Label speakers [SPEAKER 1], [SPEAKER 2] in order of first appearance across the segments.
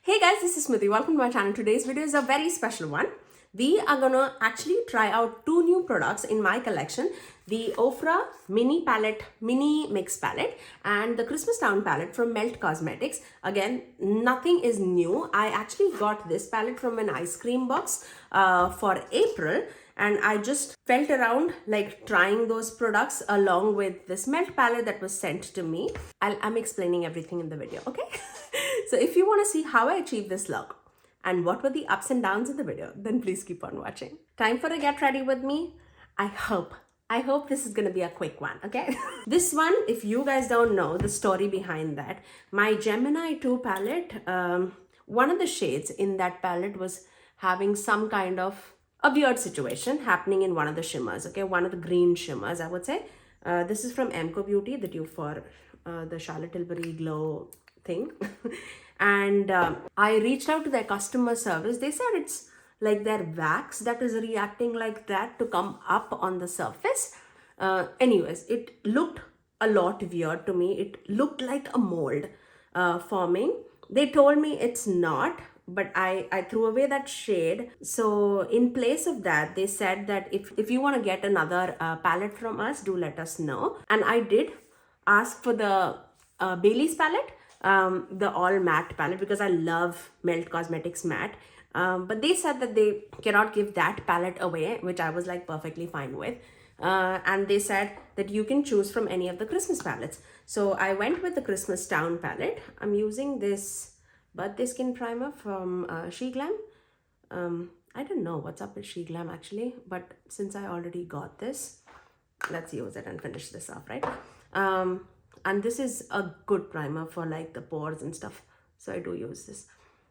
[SPEAKER 1] Hey guys, this is Smithy. Welcome to my channel. Today's video is a very special one. We are gonna actually try out two new products in my collection. The Ofra Mini Palette, Mini Mix Palette and the Christmas Town Palette from Melt Cosmetics. Again, nothing is new. I actually got this palette from an ice cream box for April. And I just felt around like trying those products along with this melt palette that was sent to me. I'm explaining everything in the video, okay? So if you want to see how I achieved this look and what were the ups and downs in the video, then please keep on watching. Time for a get ready with me. I hope this is going to be a quick one, okay? This one, if you guys don't know the story behind that, my Gemini 2 palette, one of the shades in that palette was having some kind of a weird situation happening in one of the shimmers, okay? One of the green shimmers, I would say. This is from Emco Beauty, the dupe for the Charlotte Tilbury Glow thing. And I reached out to their customer service. They said it's like their wax that is reacting like that to come up on the surface. Anyways, it looked a lot weird to me. It looked like a mold forming. They told me it's not, but I threw away that shade. So in place of that, they said that if you want to get another palette from us, do let us know. And I did ask for the Bailey's palette, the all matte palette, because I love Melt Cosmetics matte. But they said that they cannot give that palette away, which I was like perfectly fine with. And they said that you can choose from any of the Christmas palettes. So I went with the Christmas Town palette. I'm using this birthday skin primer from She Glam. I don't know what's up with She Glam actually, but since I already got this, let's use it and finish this off, right? And this is a good primer for like the pores and stuff, so I do use this.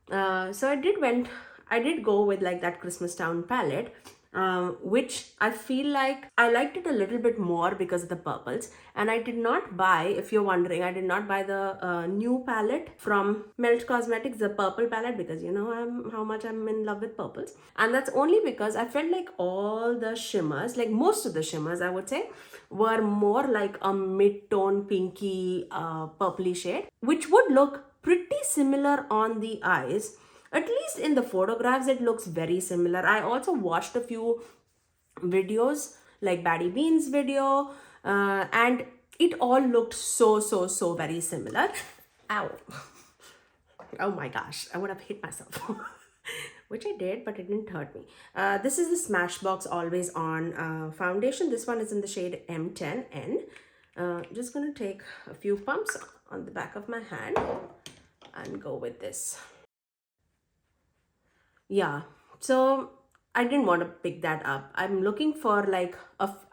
[SPEAKER 1] So I did go with like that Christmas Town palette, which I feel like I liked it a little bit more because of the purples. And I did not buy, if you're wondering, I did not buy the new palette from Melt Cosmetics, the purple palette, because you know how much I'm in love with purples. And that's only because I felt like all the shimmers, like most of the shimmers I would say, were more like a mid-tone pinky purpley shade, which would look pretty similar on the eyes. At least in the photographs, it looks very similar. I also watched a few videos like Baddie Bean's video, and it all looked so very similar. Ow. Oh my gosh, I would have hit myself. Which I did, but it didn't hurt me. This is the Smashbox Always On foundation. This one is in the shade M10N. Just gonna take a few pumps on the back of my hand and go with this. Yeah, so I didn't want to pick that up. I'm looking for like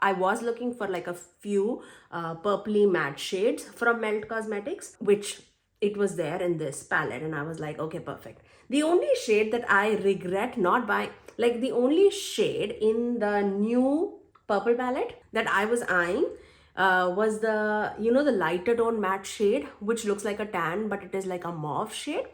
[SPEAKER 1] I was looking for like a few purpley matte shades from Melt Cosmetics, which it was there in this palette, and I was like, okay, perfect. The only shade that I regret not buying, like the only shade in the new purple palette that I was eyeing was the, you know, the lighter tone matte shade, which looks like a tan, but it is like a mauve shade.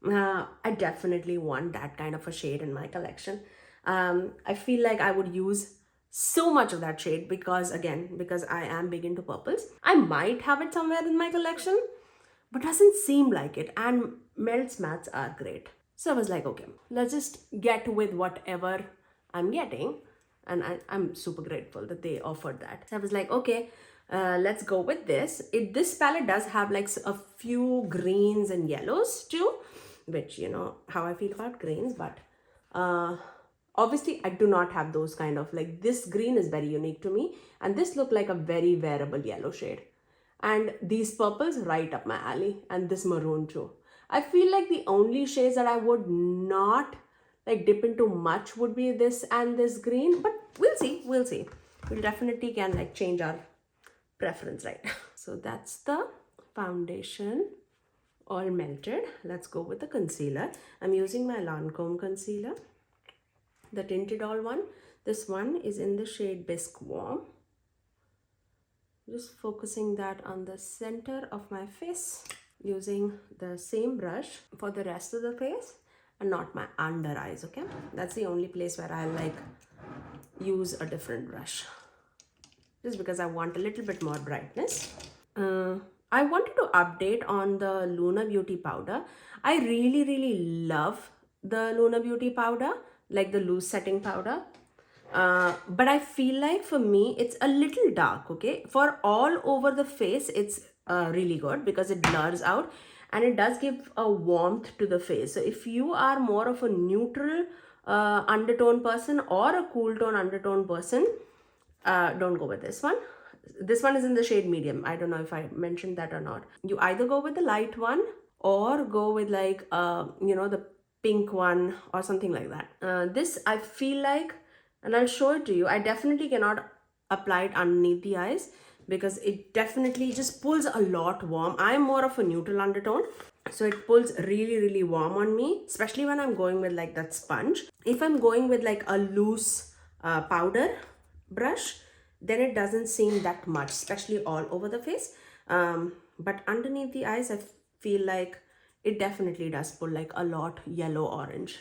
[SPEAKER 1] I definitely want that kind of a shade in my collection. I feel like I would use so much of that shade because I am big into purples. I might have it somewhere in my collection, but doesn't seem like it. And Melt's mattes are great. So I was like, okay, let's just get with whatever I'm getting. And I'm super grateful that they offered that. So I was like, okay, let's go with this. This palette does have like a few greens and yellows too, which you know how I feel about greens, but obviously I do not have those kind of, like, this green is very unique to me, and this looked like a very wearable yellow shade. And these purples right up my alley, and this maroon too. I feel like the only shades that I would not like dip into much would be this and this green, but we'll see. We'll definitely can like change our preference, right? So that's the foundation all melted. Let's go with the concealer. I'm using my Lancome concealer, the tinted all one. This one is in the shade Bisque Warm. Just focusing that on the center of my face, using the same brush for the rest of the face and not my under eyes, okay? That's the only place where I like use a different brush, just because I want a little bit more brightness. I wanted to update on the Luna Beauty powder. I really love the Luna Beauty powder, like the loose setting powder. But I feel like for me, it's a little dark, okay? For all over the face, it's really good because it blurs out and it does give a warmth to the face. So if you are more of a neutral undertone person or a cool tone undertone person, don't go with this one. This one is in the shade medium. I don't know if I mentioned that or not. You either go with the light one or go with like, the pink one or something like that. This I feel like, and I'll show it to you, I definitely cannot apply it underneath the eyes because it definitely just pulls a lot warm. I'm more of a neutral undertone, so it pulls really, really warm on me, especially when I'm going with like that sponge. If I'm going with like a loose powder brush, then it doesn't seem that much, especially all over the face. But underneath the eyes, I feel like it definitely does pull like a lot yellow orange.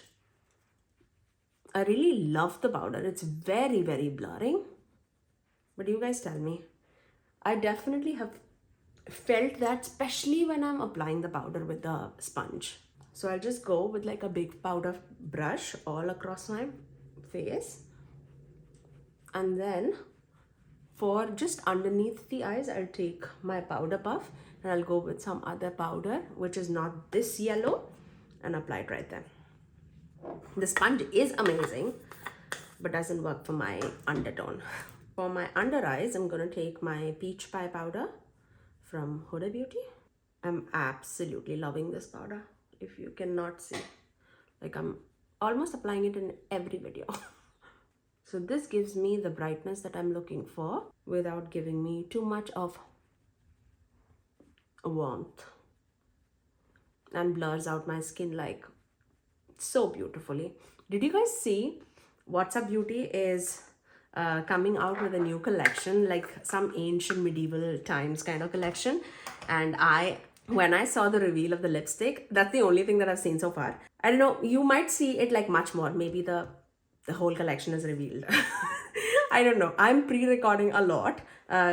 [SPEAKER 1] I really love the powder. It's very, very blurring. But you guys tell me. I definitely have felt that, especially when I'm applying the powder with the sponge. So I'll just go with like a big powder brush all across my face. And then for just underneath the eyes, I'll take my powder puff and I'll go with some other powder, which is not this yellow, and apply it right there. The sponge is amazing, but doesn't work for my undertone. For my under eyes, I'm going to take my peach pie powder from Huda Beauty. I'm absolutely loving this powder. If you cannot see, like I'm almost applying it in every video. So this gives me the brightness that I'm looking for without giving me too much of warmth, and blurs out my skin like so beautifully. Did you guys see What's Beauty is coming out with a new collection, like some ancient medieval times kind of collection? And when I saw the reveal of the lipstick, that's the only thing that I've seen so far. I don't know, you might see it like much more. Maybe the whole collection is revealed. I don't know. I'm pre-recording a lot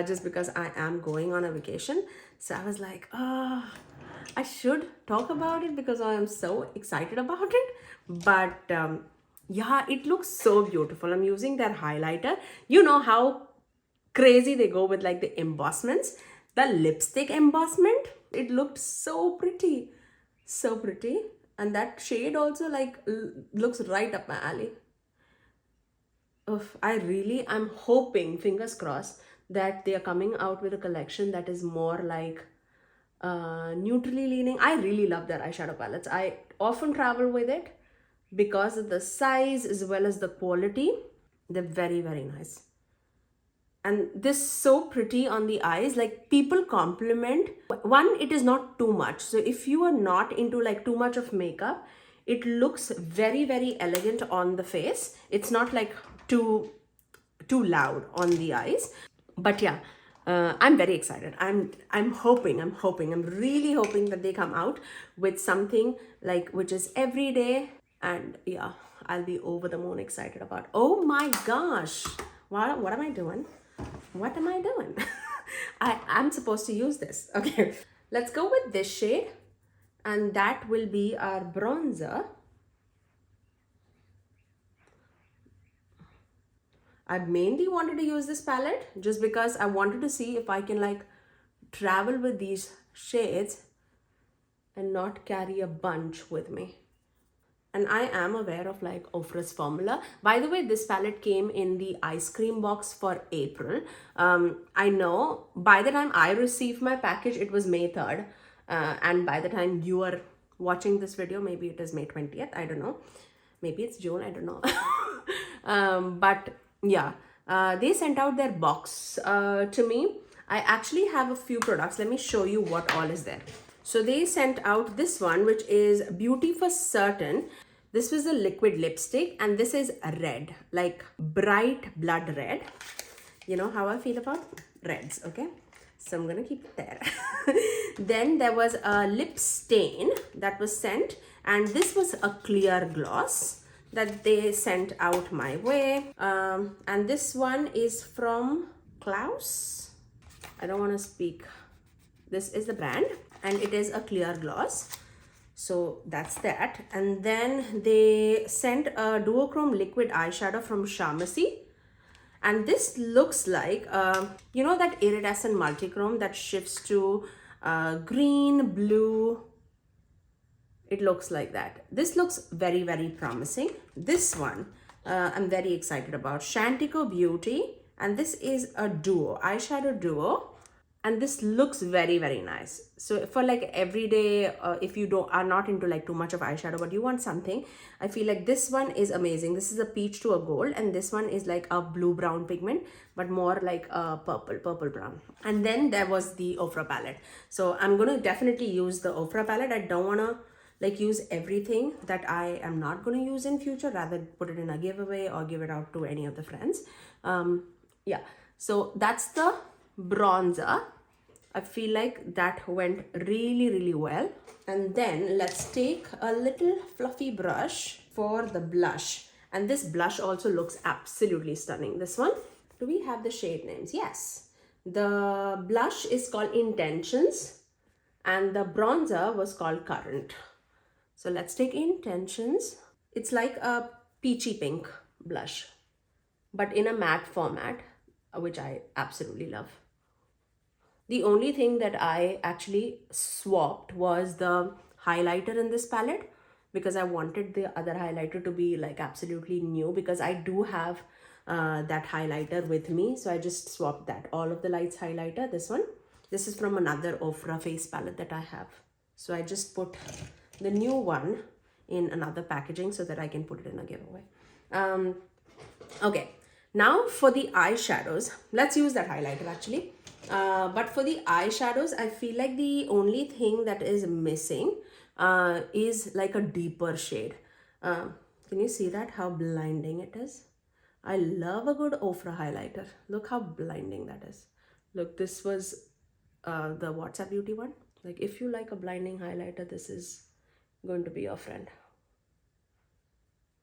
[SPEAKER 1] just because I am going on a vacation. So I was like, I should talk about it because I am so excited about it. But yeah, it looks so beautiful. I'm using their highlighter. You know how crazy they go with like the embossments. The lipstick embossment, it looked so pretty. So pretty. And that shade also like looks right up my alley. I'm hoping, fingers crossed, that they are coming out with a collection that is more like neutrally leaning. I really love their eyeshadow palettes. I often travel with it because of the size as well as the quality. They're very, very nice. And this is so pretty on the eyes. Like people compliment. One, it is not too much. So if you are not into like too much of makeup, it looks very, very elegant on the face. It's not like too loud on the eyes. But yeah, I'm very excited. I'm really hoping that they come out with something like which is everyday, and yeah, I'll be over the moon excited about. Oh my gosh, what am I doing? What am I doing? I'm supposed to use this. Okay, let's go with this shade, and that will be our bronzer. I mainly wanted to use this palette just because I wanted to see if I can like travel with these shades and not carry a bunch with me. And I am aware of like Ofra's formula. By the way, this palette came in the ice cream box for April. I know by the time I received my package, it was May 3rd. And by the time you are watching this video, maybe it is May 20th. I don't know. Maybe it's June. I don't know. But yeah, they sent out their box to me. I actually have a few products. Let me show you what all is there. So they sent out this one, which is Beauty for Certain. This was a liquid lipstick, and this is red, like bright blood red. You know how I feel about reds, okay? So I'm gonna keep it there. Then there was a lip stain that was sent, and this was a clear gloss that they sent out my way. And this one is from Klaus. I don't want to speak. This is the brand, and it is a clear gloss. So that's that. And then they sent a duochrome liquid eyeshadow from Shamasi. And this looks like, you know, that iridescent multichrome that shifts to green, blue. It looks like that. This looks very, very promising. This one, I'm very excited about. Shantico Beauty. And this is a duo, eyeshadow duo. And this looks very, very nice. So for like everyday, if you are not into like too much of eyeshadow but you want something, I feel like this one is amazing. This is a peach to a gold, and this one is like a blue brown pigment but more like a purple brown. And then there was the Ofra palette. So I'm gonna definitely use the Ofra palette. I don't want to like use everything that I am not going to use in future, rather put it in a giveaway or give it out to any of the friends. Yeah, so that's the bronzer. I feel like that went really, really well. And then let's take a little fluffy brush for the blush. And this blush also looks absolutely stunning. This one, do we have the shade names? Yes. The blush is called Intentions and the bronzer was called Current. So let's take Intentions. It's like a peachy pink blush, but in a matte format, which I absolutely love. The only thing that I actually swapped was the highlighter in this palette, because I wanted the other highlighter to be like absolutely new, because I do have that highlighter with me. So I just swapped that. All of the Lights highlighter, this one. This is from another Ofra face palette that I have. So I just put the new one in another packaging so that I can put it in a giveaway. Okay, now for the eyeshadows, let's use that highlighter actually. But for the eyeshadows, I feel like the only thing that is missing is like a deeper shade. Can you see that, how blinding it is? I love a good Ofra highlighter. Look how blinding that is. Look, this was the WhatsApp Beauty one. Like, if you like a blinding highlighter, this is going to be your friend.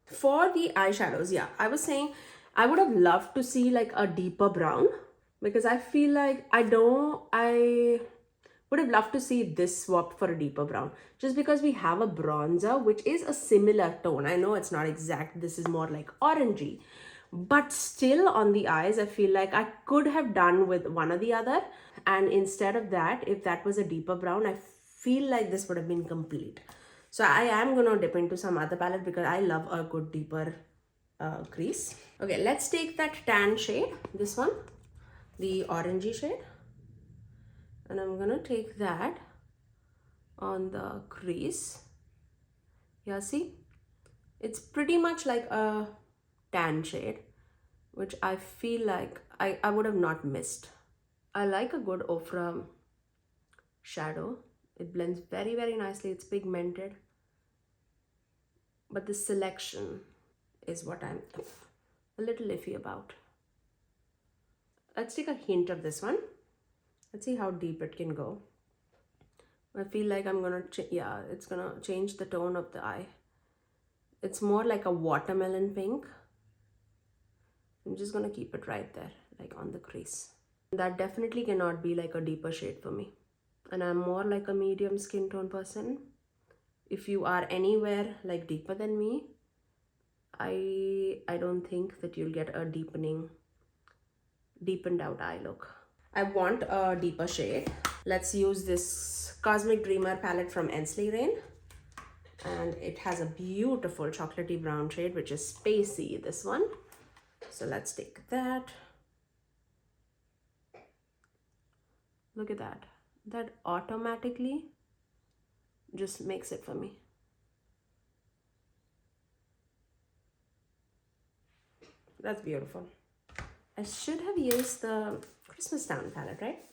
[SPEAKER 1] For the eyeshadows, yeah, I was saying I would have loved to see like a deeper brown, because I feel like I would have loved to see this swapped for a deeper brown, just because we have a bronzer which is a similar tone. I know it's not exact, this is more like orangey, but still on the eyes I feel like I could have done with one or the other, and instead of that, if that was a deeper brown, I feel like this would have been complete. So I am gonna dip into some other palette because I love a good deeper crease. Okay, let's take that tan shade, this one, the orangey shade, and I'm gonna take that on the crease. Yeah, see, it's pretty much like a tan shade, which I feel like I would have not missed. I like a good Ofra shadow. It blends very, very nicely. It's pigmented, but the selection is what I'm a little iffy about. Let's take a hint of this one. Let's see how deep it can go. I feel like I'm gonna, yeah, it's gonna change the tone of the eye. It's more like a watermelon pink. I'm just gonna keep it right there, like on the crease. That definitely cannot be like a deeper shade for me. And I'm more like a medium skin tone person. If you are anywhere like deeper than me, I don't think that you'll get a deepened out eye look. I want a deeper shade. Let's use this Cosmic Dreamer palette from Ensley Rain. And it has a beautiful chocolatey brown shade, which is spacey, this one. So let's take that. Look at that. That automatically just makes it for me. That's beautiful. I should have used the Christmas Town palette, right?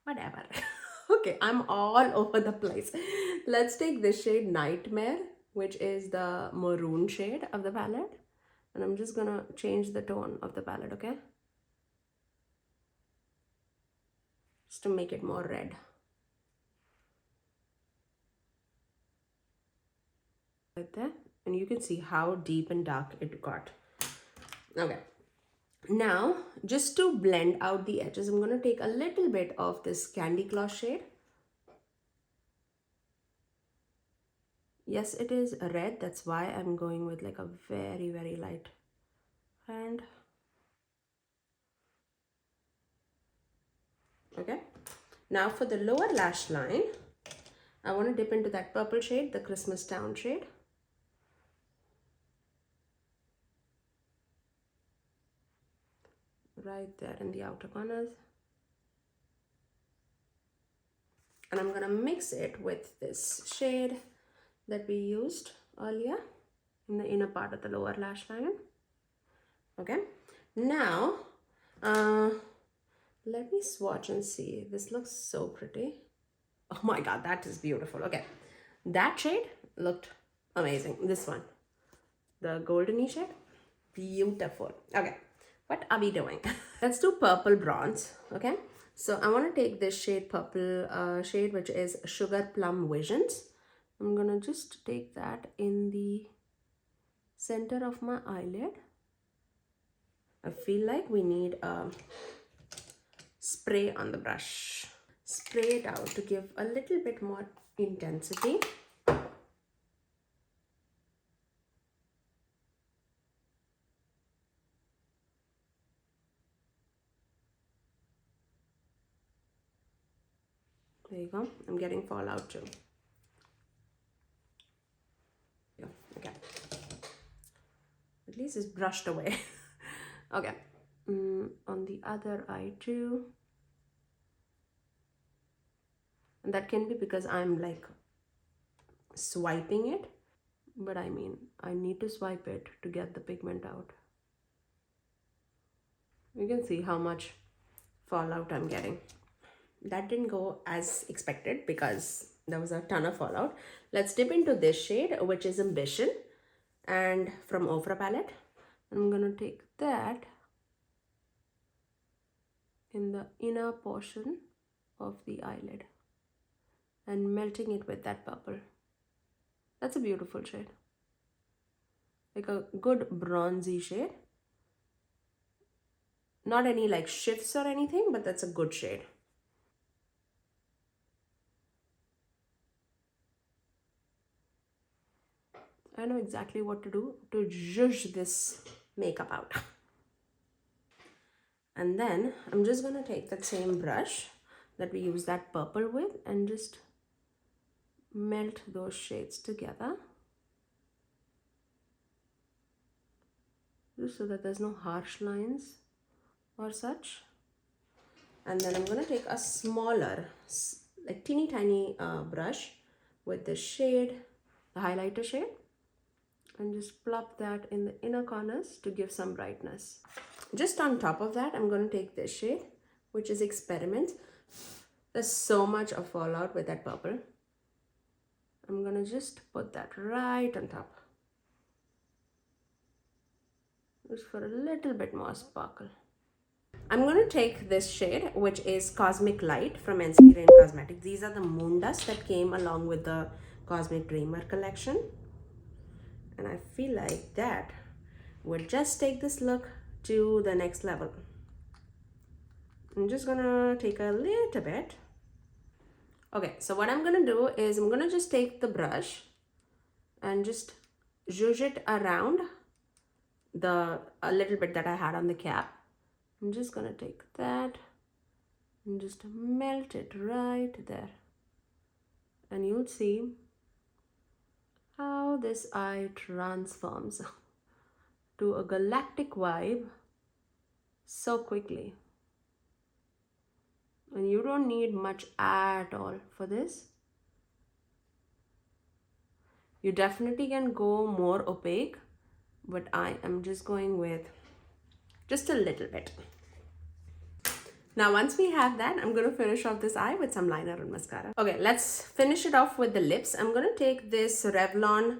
[SPEAKER 1] Whatever. Okay, I'm all over the place. Let's take this shade Nightmare, which is the maroon shade of the palette. And I'm just gonna change the tone of the palette, okay? Just to make it more red. Right there. And you can see how deep and dark it got. Okay. Now, just to blend out the edges, I'm going to take a little bit of this Candy Cloth shade. Yes, it is red. That's why I'm going with like a very, very light hand. Okay. Now for the lower lash line, I want to dip into that purple shade, the Christmas Town shade. Right there in the outer corners. And I'm going to mix it with this shade that we used earlier in the inner part of the lower lash line. Okay. Now, let me swatch and see. This looks so pretty. Oh my God, that is beautiful. Okay. That shade looked amazing. This one, the goldeny shade, beautiful. Okay. What are we doing? Let's do purple bronze. Okay. So I want to take this shade purple shade, which is Sugar Plum Visions. I'm going to just take that in the center of my eyelid. I feel like we need a spray on the brush. Spray it out to give a little bit more intensity. There you go. I'm getting fallout too. Yeah, okay. At least it's brushed away. Okay. On the other eye too. And that can be because I'm like swiping it. But I mean, I need to swipe it to get the pigment out. You can see how much fallout I'm getting. That didn't go as expected because there was a ton of fallout. Let's dip into this shade, which is Ambition, and from Ofra palette. I'm gonna take that in the inner portion of the eyelid and melting it with that purple. That's a beautiful shade, like a good bronzy shade. Not any like shifts or anything, but that's a good shade. I know exactly what to do to zhuzh this makeup out. And then I'm just going to take that same brush that we use that purple with and just melt those shades together. Just so that there's no harsh lines or such. And then I'm going to take a smaller, like teeny tiny brush with the shade, the highlighter shade, and just plop that in the inner corners to give some brightness. Just on top of that, I'm going to take this shade, which is Experiment. There's so much of fallout with that purple. I'm going to just put that right on top. Just for a little bit more sparkle. I'm going to take this shade, which is Cosmic Light from NC Rain Cosmetics. These are the moon dust that came along with the Cosmic Dreamer collection. And I feel like that would just take this look to the next level. I'm just gonna take a little bit. Okay, so what I'm gonna do is I'm gonna just take the brush and just zhuzh it around a little bit that I had on the cap. I'm just gonna take that and just melt it right there. And you'll see how this eye transforms to a galactic vibe so quickly. And you don't need much at all for this. You definitely can go more opaque, but I am just going with just a little bit. Now, once we have that, I'm going to finish off this eye with some liner and mascara. Okay, let's finish it off with the lips. I'm going to take this Revlon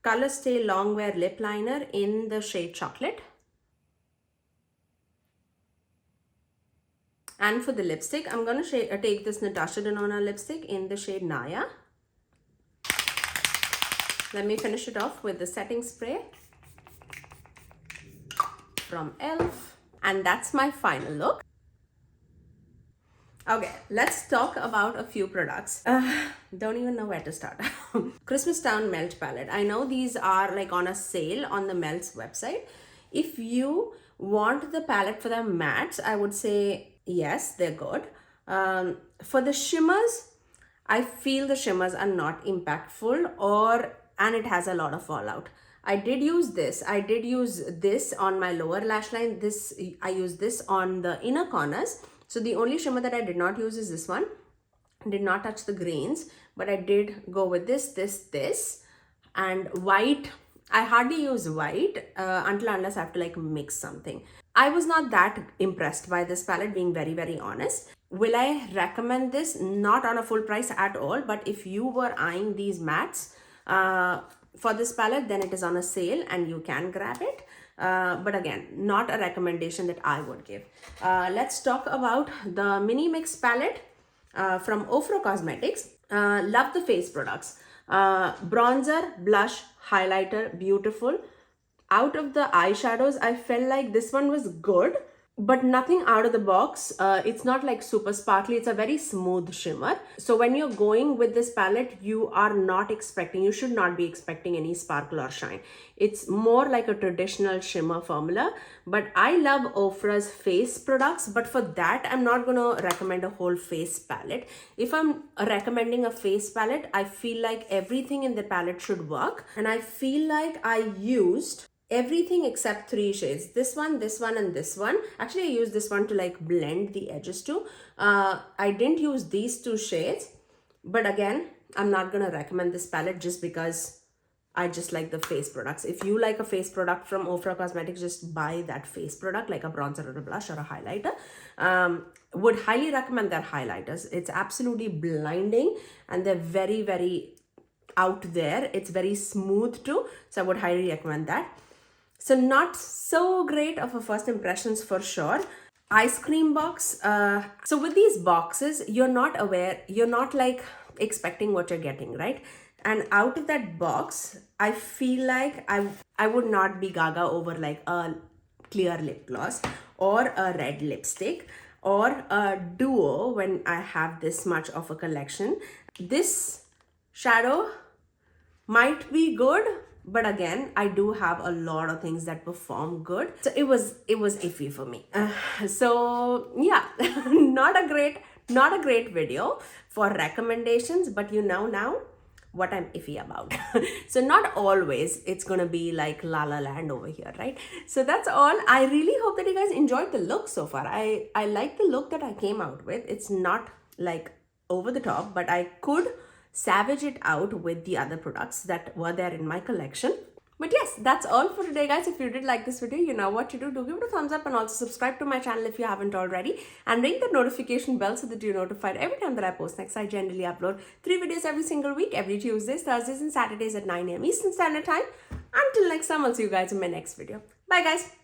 [SPEAKER 1] Color Stay Longwear Lip Liner in the shade Chocolate. And for the lipstick, I'm going to take this Natasha Denona lipstick in the shade Naya. Let me finish it off with the setting spray from e.l.f. And that's my final look. Okay, let's talk about a few products. Don't even know where to start. Christmas Town Melt palette. I know these are like on a sale on the Melt's website. If you want the palette for the mattes, I would say yes, they're good. For the shimmers, I feel the shimmers are not impactful, and it has a lot of fallout. I did use this. I did use this on my lower lash line. I used this on the inner corners. So the only shimmer that I did not use is this one. Did not touch the grains, but I did go with this, and white. I hardly use white unless I have to like mix something. I was not that impressed by this palette, being very, very honest. Will I recommend this? Not on a full price at all, but if you were eyeing these mattes for this palette, then it is on a sale and you can grab it. But again, not a recommendation that I would give. Let's talk about the Mini Mix palette from Ofra Cosmetics. Love the face products. Bronzer, blush, highlighter, beautiful. Out of the eyeshadows, I felt like this one was good, but nothing out of the box. It's not like super sparkly. It's a very smooth shimmer. So when you're going with this palette, you should not be expecting any sparkle or shine. It's more like a traditional shimmer formula, but I love Ofra's face products, but for that, I'm not gonna recommend a whole face palette. If I'm recommending a face palette, I feel like everything in the palette should work. And I feel like I used everything except 3 shades. This one, and this one. Actually, I used this one to like blend the edges too. I didn't use these 2 shades, but again, I'm not gonna recommend this palette just because I just like the face products. If you like a face product from Ofra Cosmetics, just buy that face product, like a bronzer or a blush or a highlighter. Would highly recommend their highlighters. It's absolutely blinding and they're very, very out there. It's very smooth too. So I would highly recommend that. So not so great of a first impressions for sure. Ice cream box. So with these boxes, you're not like expecting what you're getting, right? And out of that box, I feel like I would not be gaga over like a clear lip gloss or a red lipstick or a duo when I have this much of a collection. This shadow might be good, but again, I do have a lot of things that perform good. So it was iffy for me. So yeah, not a great video for recommendations, but you know now what I'm iffy about. So not always it's gonna be like La La Land over here, right? So that's all. I really hope that you guys enjoyed the look so far. I like the look that I came out with. It's not like over the top, but I could savage it out with the other products that were there in my collection. But yes, that's all for today, guys. If you did like this video, you know what to do. Do give it a thumbs up and also subscribe to my channel if you haven't already. And ring the notification bell so that you're notified every time that I post next. I generally upload 3 videos every single week, every Tuesdays, Thursdays, and Saturdays at 9 AM Eastern Standard Time. Until next time, I'll see you guys in my next video. Bye, guys.